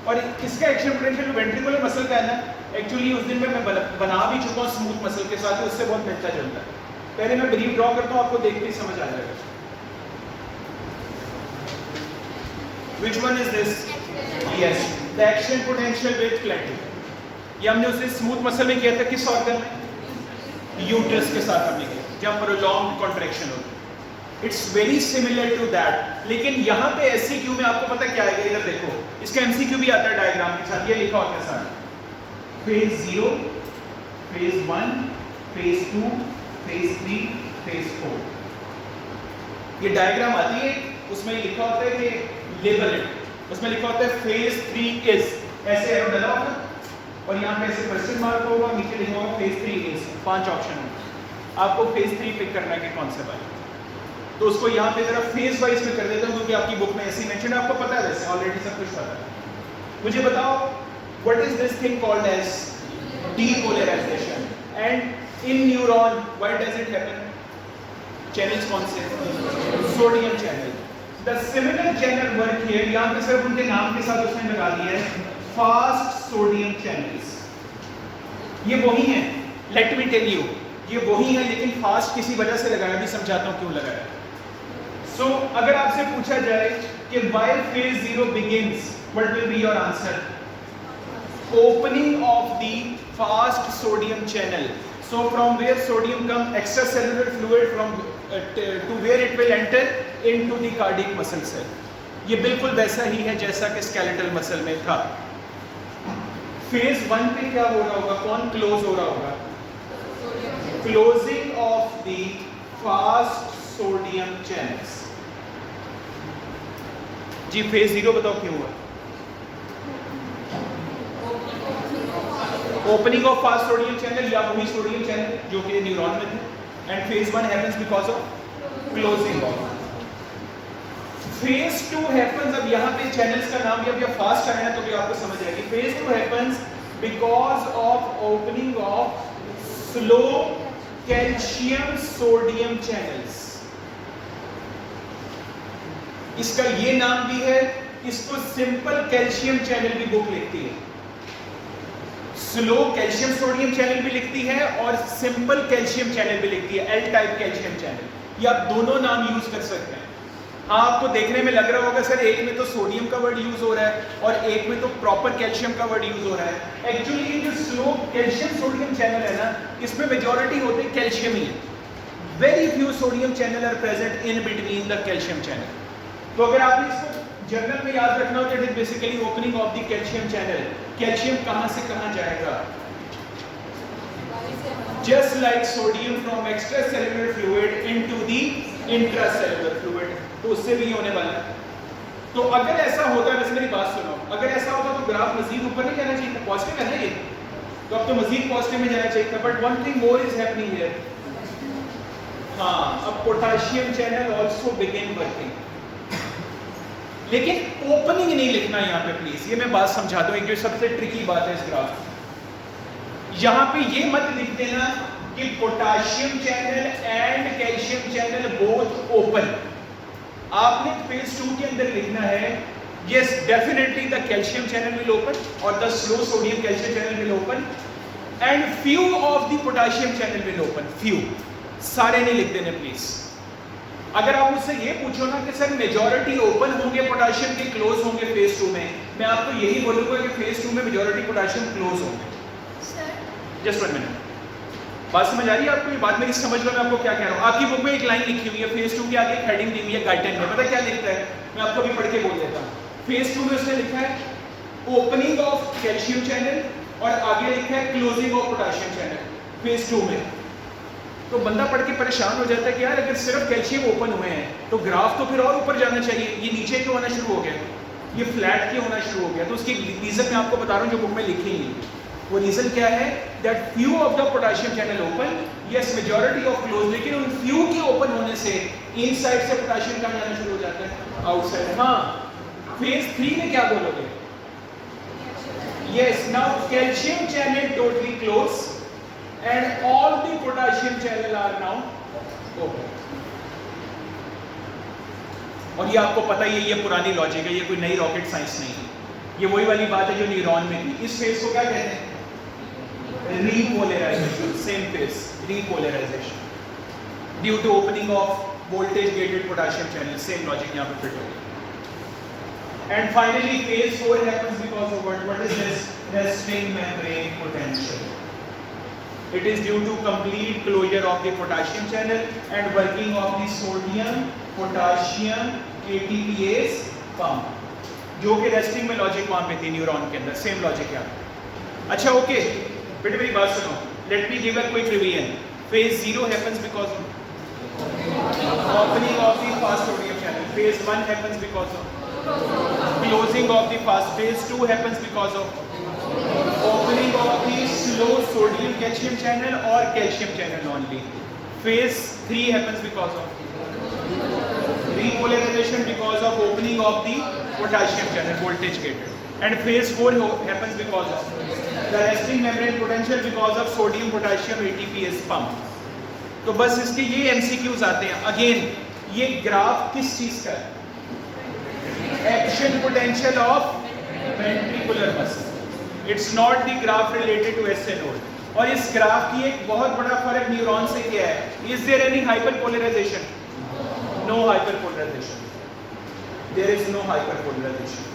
और इसका action potential ventricular muscle का है ना, एक्चुअली उस दिन में मैं बना भी चुका हूँ स्मूथ मसल के साथ, उससे बहुत मिलता जुलता है। पहले मैं ब्रीफ ड्रॉ करता हूँ, आपको देखते ही समझ आ जाएगा। Which one is this? Yes, the action potential with plateau. ये हमने उसे स्मूथ मसल में किया था, किस ऑर्गन में? यूट्रस के साथ हमने किया, जब प्रोलॉन्ग कॉन्ट्रैक्शन होती है। It's very similar to that, लेकिन यहाँ पे एससीक्यू में आपको पता क्या आएगा, इधर देखो, इसका एमसीक्यू भी आता है डायग्राम के साथ, ये लिखा होता है सारा, phase 0, phase 1, phase 2, phase 3, phase 4। ये डायग्राम आती है, उसमें लिखा होता है कि लेबल इट, उसमें लिखा होता है फेज 3 इज, ऐसे एरो डाला होगा और यहाँ पे ऐसे क्वेश्चन मार्क होगा, नीचे लिखा होगा फेज 3 इज, 5 ऑप्शन होंगे, आपको फेज 3 पिक करना है कि कौन सा वाला। तो उसको यहाँ पे जरा फेज वाइज में कर देता हूँ, क्योंकि आपकी बुक में ऐसे ही मेंशन है, आपको पता है, वैसे ऑलरेडी सब कुछ पता है। मुझे बताओ what is this thing called as depolarization, and in neuron why does it happen? Channels कौन से? Sodium channel. The similar channel work here, यहाँ पे सिर्फ उनके नाम के साथ उसने लगा दिया है फास्ट सोडियम चैनल्स। ये वही है, लेट मी टेल यू, ये वही है, लेकिन फास्ट किसी वजह से लगाया, भी समझाता हूँ क्यों लगाया। सो अगर आपसे पूछा जाए कि why phase 0 begins, what will be your answer? Opening of the fast sodium channel. So from where sodium come, extracellular fluid from to where it will enter into the cardiac muscle cell. ये बिल्कुल वैसा ही है जैसा कि skeletal muscle में था। Phase 1 पे क्या हो रहा होगा, कौन क्लोज हो रहा होगा? Closing of the fast sodium channels. जी फेज 0 बताओ क्यों हुआ? Opening of fast sodium channel या वही सोडियम चैनल जो कि न्यूरॉन में थे, and phase 1 happens because of closing of. Phase 2 happens, अब यहाँ पे चैनल्स का नाम भी फास्ट आया तो भी आपको समझ आएगी। Phase 2 happens because of opening of slow calcium sodium channels. इसका ये नाम भी है, इसको सिंपल कैल्शियम चैनल भी बुक लिखती है, स्लो कैल्शियम सोडियम चैनल भी लिखती है और सिंपल कैल्शियम चैनल भी लिखती है, एल टाइप कैल्शियम चैनल। ये आप दोनों नाम यूज कर सकते हैं। हाँ, आपको देखने में लग रहा होगा सर एक में तो सोडियम का वर्ड यूज हो रहा है और एक में तो प्रॉपर कैल्शियम का वर्ड यूज हो रहा है। एक्चुअली ये जो स्लो कैल्शियम सोडियम चैनल है ना, इसमें मेजॉरिटी होते हैं कैल्शियम ही है, very few sodium channel are present in between the calcium channel. तो अगर आपने इसको जनरल में याद रखना हो तो it is basically opening of the calcium channel. Calcium कहां से कहां जाएगा? Just like sodium from extracellular fluid into the intracellular fluid, तो उससे भी होने वाला है। तो अगर ऐसा होता है, मेरी बात सुनो, अगर ऐसा होता तो ग्राफ मजीद ऊपर नहीं जाना चाहिए था, पॉजिटिव है ना ये, तो अब तो मजीद पॉजिटिव में जाना चाहिए था, but one thing more is happening here. हाँ, अब potassium channel also begin working, लेकिन ओपनिंग नहीं लिखना यहाँ पे प्लीज, ये मैं बात समझा दूं, एक जो सबसे ट्रिकी बात है इस ग्राफ। यहाँ पे ये मत लिख देना कि potassium channel and calcium channel both open. आपने फेज 2 के अंदर लिखना है yes definitely the calcium channel will open और the slow sodium calcium channel will open and few of the potassium channel will open. Few, सारे नहीं लिख देने प्लीज। अगर आप मुझसे ये पूछो ना कि सर मेजॉरिटी ओपन होंगे पोटेशियम के, क्लोज होंगे फेज 2 में, मैं आपको यही बोलूंगा कि फेज 2 में मेजॉरिटी पोटेशियम क्लोज होंगे। जस्ट 1 मिनट, बात समझ आ रही है आपको? ये बात मेरी समझ लो, मैं आपको क्या कह रहा हूँ। आपकी बुक में एक लाइन लिखी हुई है, फेज 2 के आगे एक हेडिंग दी हुई है गाइडेंस में, पता क्या लिखता है? मैं आपको अभी पढ़ के बोल देता हूँ। फेज 2 में उसने लिखा है ओपनिंग ऑफ कैल्शियम चैनल और आगे लिखा है closing of potassium channel phase 2 में। तो बंदा पढ़ के परेशान हो जाता है कि यार अगर सिर्फ कैल्शियम ओपन हुए हैं तो ग्राफ तो फिर और ऊपर जाना चाहिए, ये नीचे क्यों होना शुरू हो गया, ये फ्लैट क्यों होना शुरू हो गया? तो उसकी रीजन मैं आपको बता रहा हूँ जो बुक में लिखी ही नहीं। वो रीजन क्या है? That few of the potassium channel open, yes majority of close, लेकिन उन फ्यू के ओपन होने से इनसाइड से पोटेशियम कहाँ जाना शुरू हो जाता है? आउटसाइड। हाँ, फेज 3 में क्या बोलोगे? Yes, now calcium channel totally close and all the potassium channel are now open। और ये आपको पता ही है, ये पुरानी लॉजिक है, ये कोई नई रॉकेट साइंस नहीं है। ये वही वाली बात है जो न्यूरॉन में थी। इस फेज को क्या कहते हैं? Repolarization. Same phase, repolarization due to opening of voltage gated potassium channel. Same logic यहाँ पे फिट होगा। And finally, phase 4 happens because of what? What is this? Resting membrane potential. It is due to complete closure of the potassium channel and working of the sodium potassium ATPase pump. जो कि resting में logic वहां पे थी neuron के अंदर। Same logic यहाँ। अच्छा ओके, बेटे मेरी बात सुनो। Let me give a quick revision. Phase 0 happens because of opening of the fast sodium channel. Phase 1 happens because of closing of the fast. Phase 2 happens because of opening of the slow sodium calcium channel or calcium channel only. Phase 3 happens because of repolarization because of opening of the potassium channel, voltage gated. And phase 4 happens because of the resting membrane potential because of sodium potassium ATPase pump. तो बस इसके ये MCQs आते हैं। Again ये graph किस चीज का है? Action potential of ventricular muscle. It's not the graph related to SA node. और इस ग्राफ की एक बहुत बड़ा फर्क न्यूरॉन से क्या है? Is there any hyperpolarization? No hyperpolarization. There is no hyperpolarization.